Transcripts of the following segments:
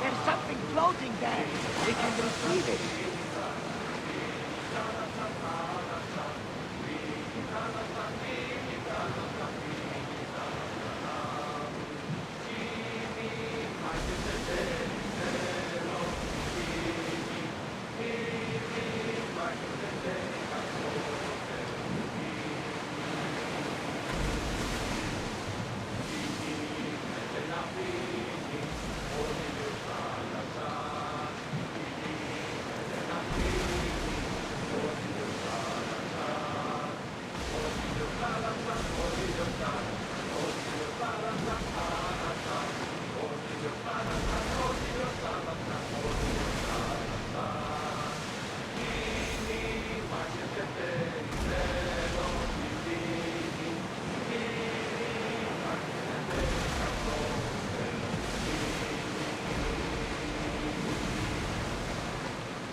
There's something floating there. We can retrieve it.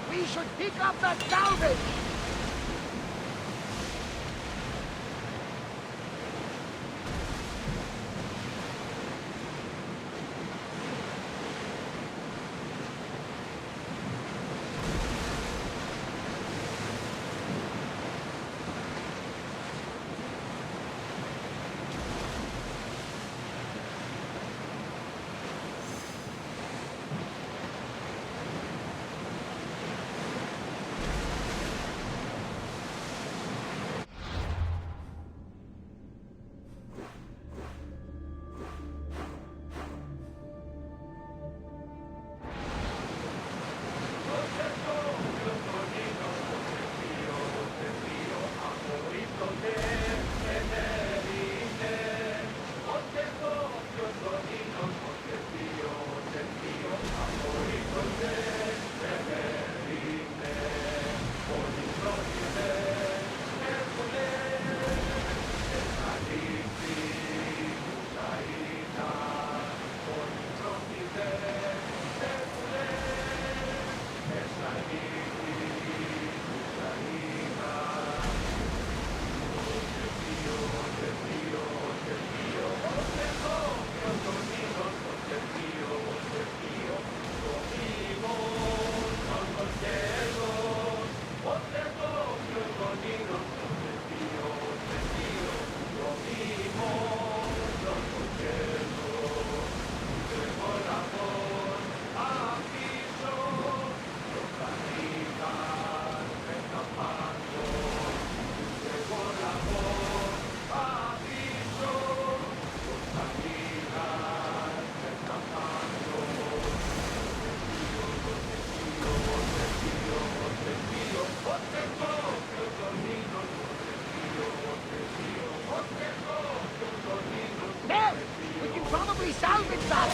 We should pick up that salvage! Salvage that!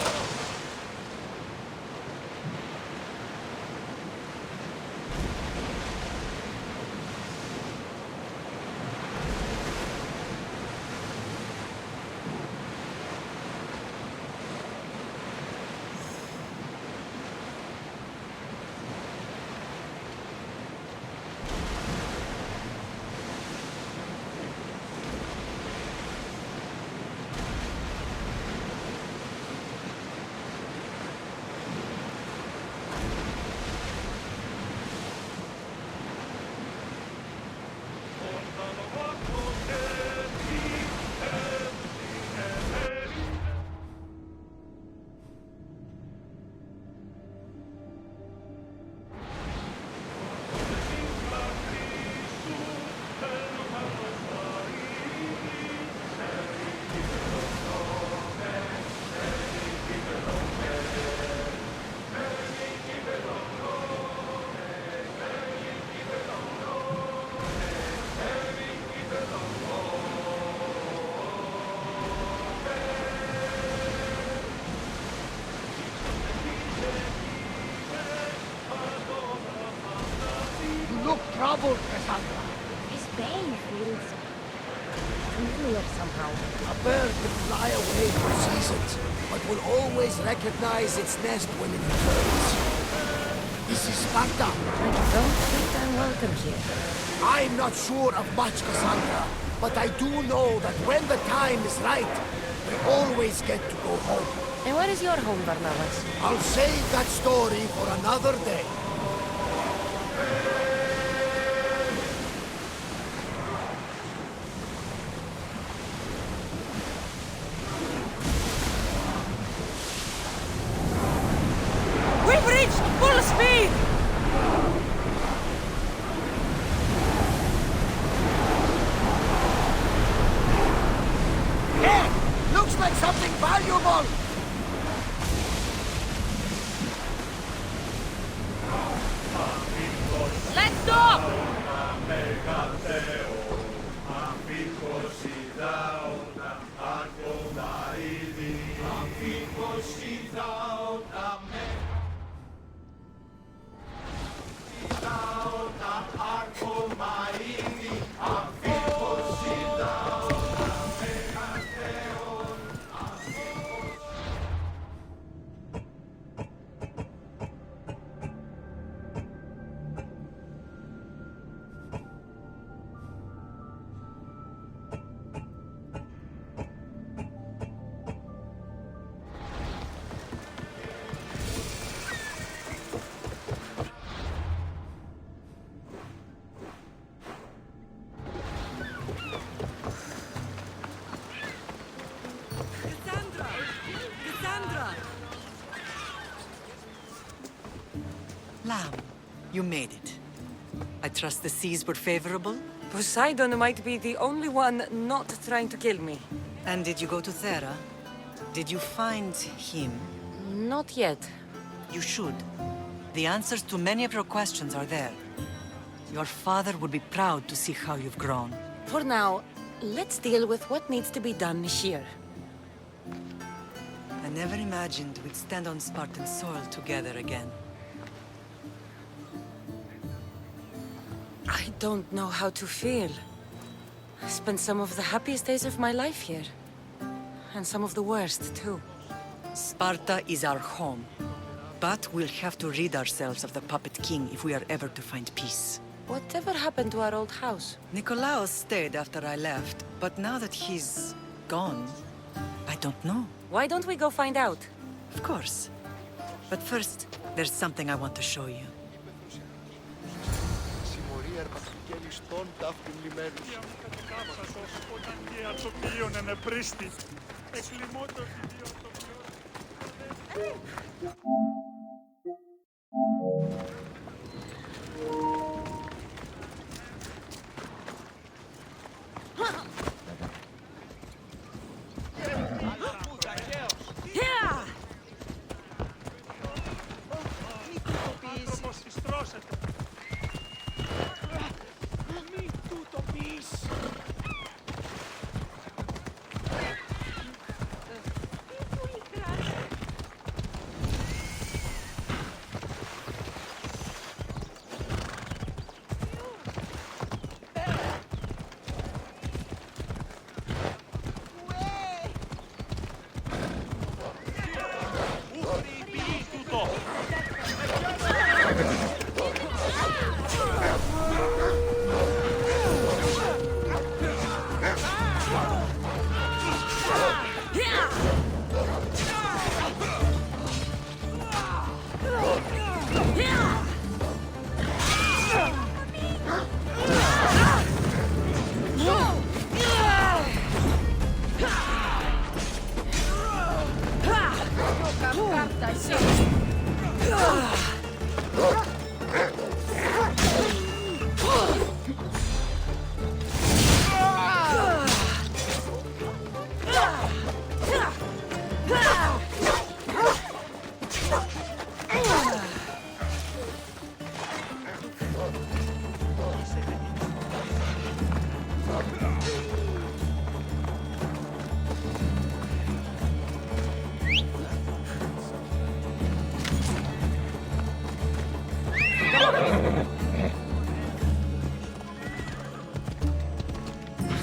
Trouble, Cassandra. His bane feels familiar somehow. A bird can fly away for seasons, but will always recognize its nest when it returns. This is Sparta. I don't think I'm welcome here. I'm not sure of much, Cassandra, but I do know that when the time is right, we always get to go home. And where is your home, Barnabas? I'll save that story for another day. We've reached full speed! Hey! Looks like something valuable! Let's go! Lamb, you made it. I trust the seas were favorable? Poseidon might be the only one not trying to kill me. And did you go to Thera? Did you find him? Not yet. You should. The answers to many of your questions are there. Your father would be proud to see how you've grown. For now, let's deal with what needs to be done here. I never imagined we'd stand on Spartan soil together again. I don't know how to feel. I spent some of the happiest days of my life here. And some of the worst, too. Sparta is our home. But we'll have to rid ourselves of the Puppet King if we are ever to find peace. Whatever happened to our old house? Nikolaos stayed after I left, but now that he's gone, I don't know. Why don't we go find out? Of course. But first, there's something I want to show you.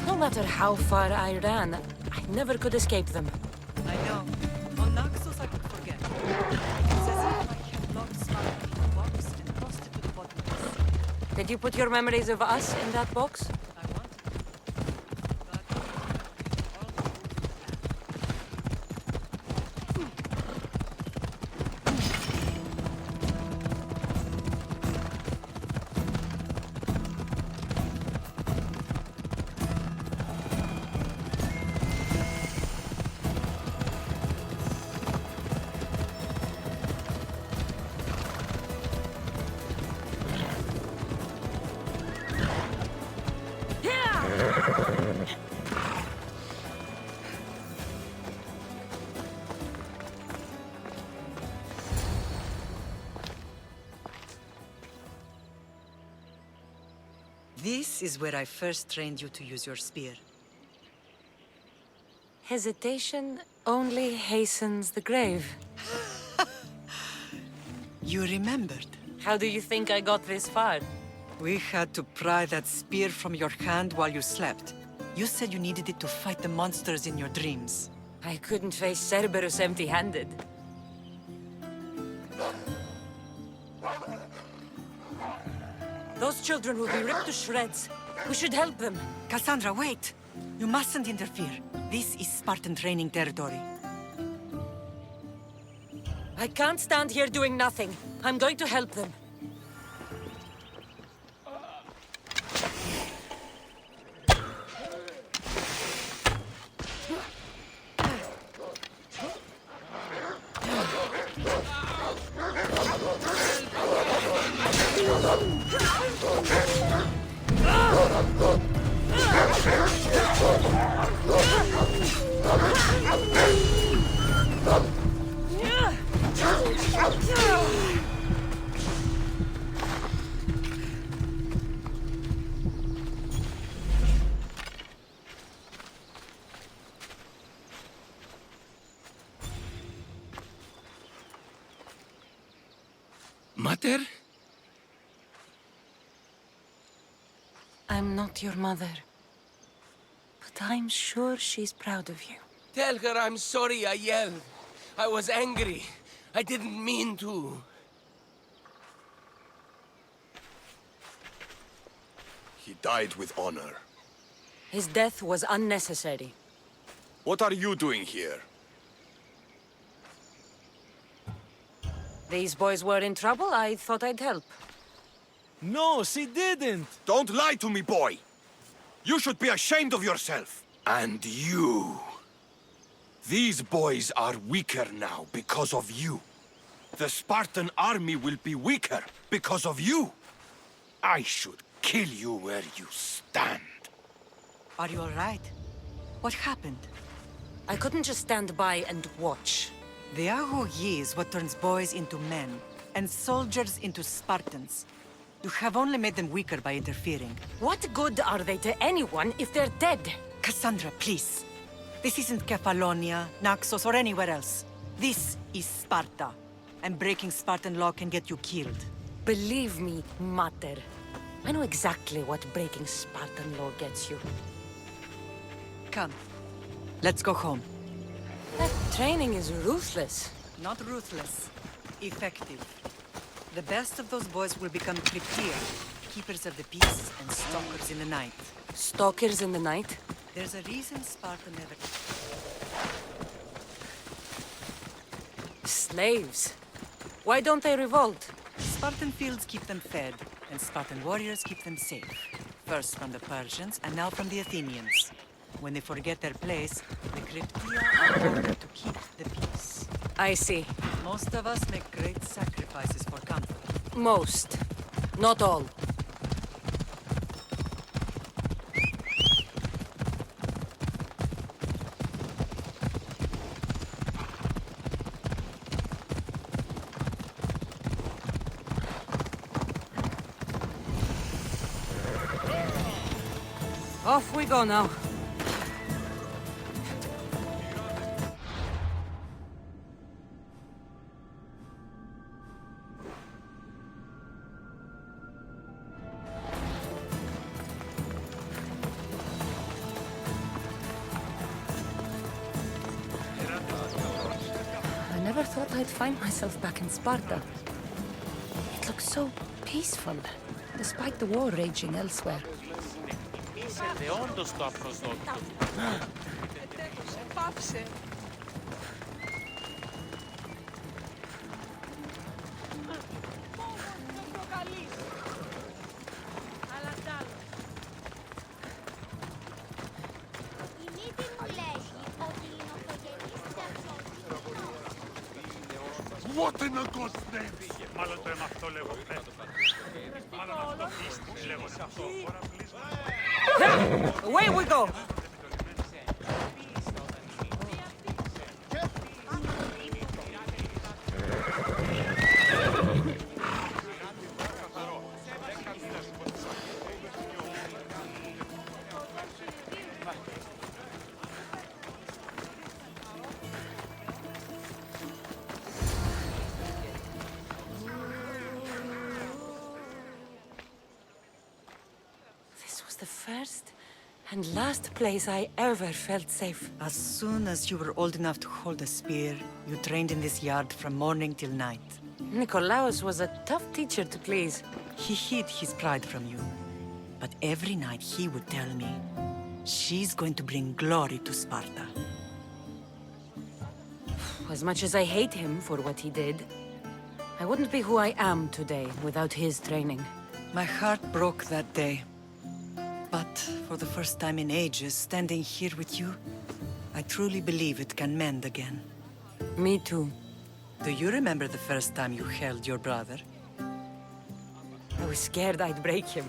No matter how far I ran, I never could escape them. I know. On Naxos I could forget. It's as if I had locked Sparta in a box and tossed it to the bottom of the sea. Did Did you put your memories of us in that box? This is where I first trained you to use your spear. Hesitation only hastens the grave. You remembered. How do you think I got this far? We had to pry that spear from your hand while you slept. You said you needed it to fight the monsters in your dreams. I couldn't face Cerberus empty-handed. Those children will be ripped to shreds. We should help them. Cassandra, wait! You mustn't interfere. This is Spartan training territory. I can't stand here doing nothing. I'm going to help them. Mater? I'm not your mother. But I'm sure she's proud of you. Tell her I'm sorry I yelled. I was angry. I didn't mean to. He died with honor. His death was unnecessary. What are you doing here? These boys were in trouble. I thought I'd help. No, she didn't! Don't lie to me, boy! You should be ashamed of yourself. And you. These boys are weaker now because of you. The Spartan army will be weaker because of you. I should kill you where you stand. Are you all right? What happened? I couldn't just stand by and watch. The Aho Yi is what turns boys into men, and soldiers into Spartans. You have only made them weaker by interfering. What good are they to anyone if they're dead? Cassandra, please. This isn't Kefalonia, Naxos, or anywhere else. This is Sparta, and breaking Spartan law can get you killed. Believe me, Mater. I know exactly what breaking Spartan law gets you. Come, let's go home. That training is ruthless. Not ruthless, effective. The best of those boys will become Cryptia, keepers of the peace and stalkers in the night. Stalkers in the night? There's a reason Sparta never... Slaves. Why don't they revolt? Spartan fields keep them fed, and Spartan warriors keep them safe. First from the Persians, and now from the Athenians. When they forget their place, the Cryptia are ordered to keep the peace. I see. Most of us make great sacrifices for comfort. Most. Not all. Off we go now. I never thought I'd find myself back in Sparta. It looks so peaceful. despite the war raging elsewhere. Μίσετε όντως το απροσδόκητο. Πάψε. Η μύτη μου λέγει ότι οι νοχογενείς ξαφνικοί. What in the God's name? Μάλλον το έμαθω λέγω. Μάλλον αυτό πίστης λέγω σε αυτό. Away we go! This was the first and last place I ever felt safe. As soon as you were old enough to hold a spear, you trained in this yard from morning till night. Nikolaos was a tough teacher to please. He hid his pride from you. But every night he would tell me, she's going to bring glory to Sparta. As much as I hate him for what he did, I wouldn't be who I am today without his training. My heart broke that day. But for the first time in ages, standing here with you, I truly believe it can mend again. Me too. Do you remember the first time you held your brother? I was scared I'd break him.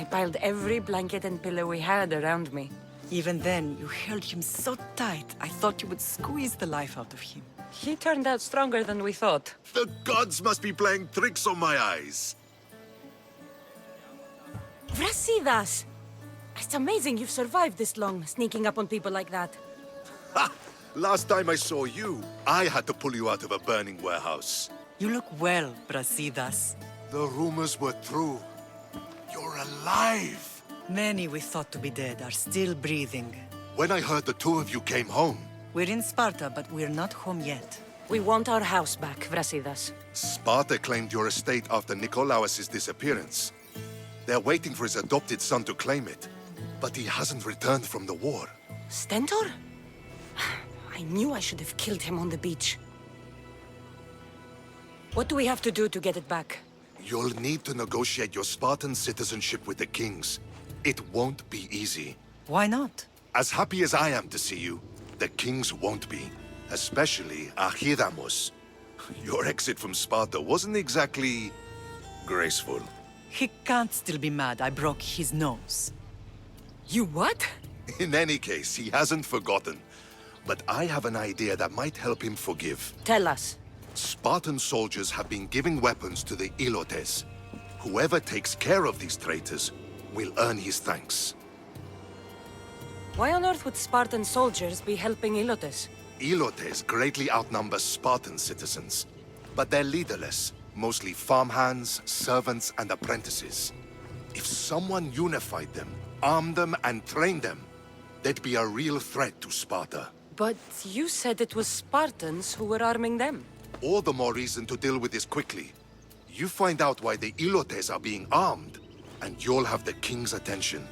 I piled every blanket and pillow we had around me. Even then, you held him so tight, I thought you would squeeze the life out of him. He turned out stronger than we thought. The gods must be playing tricks on my eyes. Vrasidas! It's amazing you've survived this long, sneaking up on people like that. Ha! Last time I saw you, I had to pull you out of a burning warehouse. You look well, Brasidas. The rumors were true. You're alive! Many we thought to be dead are still breathing. When I heard the two of you came home, We're in Sparta, but we're not home yet. We want our house back, Vrasidas. Sparta claimed your estate after Nikolaos' disappearance. They're waiting for his adopted son to claim it, but he hasn't returned from the war. Stentor? I knew I should have killed him on the beach. What do we have to do to get it back? You'll need to negotiate your Spartan citizenship with the kings. It won't be easy. Why not? As happy as I am to see you, the kings won't be. Especially Archidamos. Your exit from Sparta wasn't exactly graceful. He can't still be mad I broke his nose. You what? In any case, he hasn't forgotten. But I have an idea that might help him forgive. Tell us. Spartan soldiers have been giving weapons to the Ilotes. Whoever takes care of these traitors will earn his thanks. Why on earth would Spartan soldiers be helping Ilotes? Ilotes greatly outnumber Spartan citizens, but they're leaderless, mostly farmhands, servants, and apprentices. If someone unified them, armed them, and trained them, they'd be a real threat to Sparta. But you said it was Spartans who were arming them. All the more reason to deal with this quickly. You find out why the Ilotes are being armed, and you'll have the king's attention.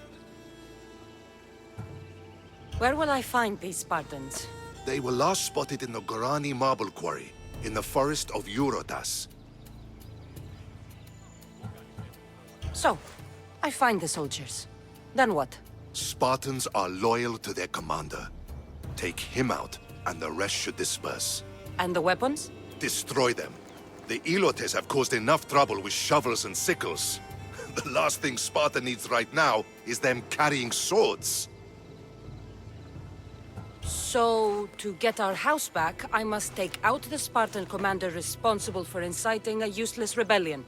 Where will I find these Spartans? They were last spotted in the Gorani marble quarry, in the forest of Eurotas. So, I find the soldiers. Then what? Spartans are loyal to their commander. Take him out, and the rest should disperse. And the weapons? Destroy them. The Ilotes have caused enough trouble with shovels and sickles. The last thing Sparta needs right now is them carrying swords. So, to get our house back, I must take out the Spartan commander responsible for inciting a useless rebellion.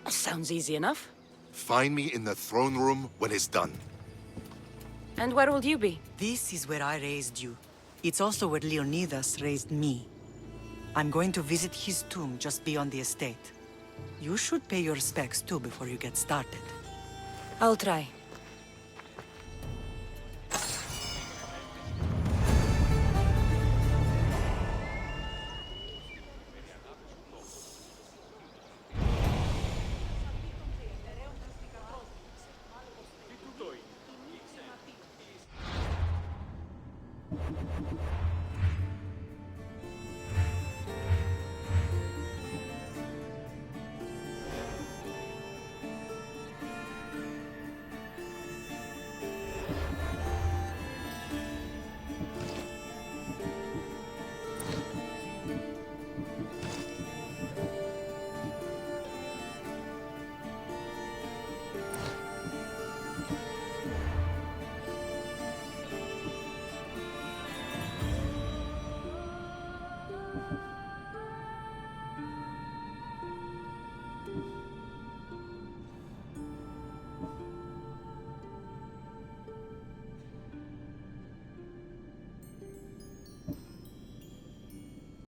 Sounds easy enough. Find me in the throne room when it's done. And where will you be? This is where I raised you. It's also where Leonidas raised me. I'm going to visit his tomb just beyond the estate. You should pay your respects too before you get started. I'll try.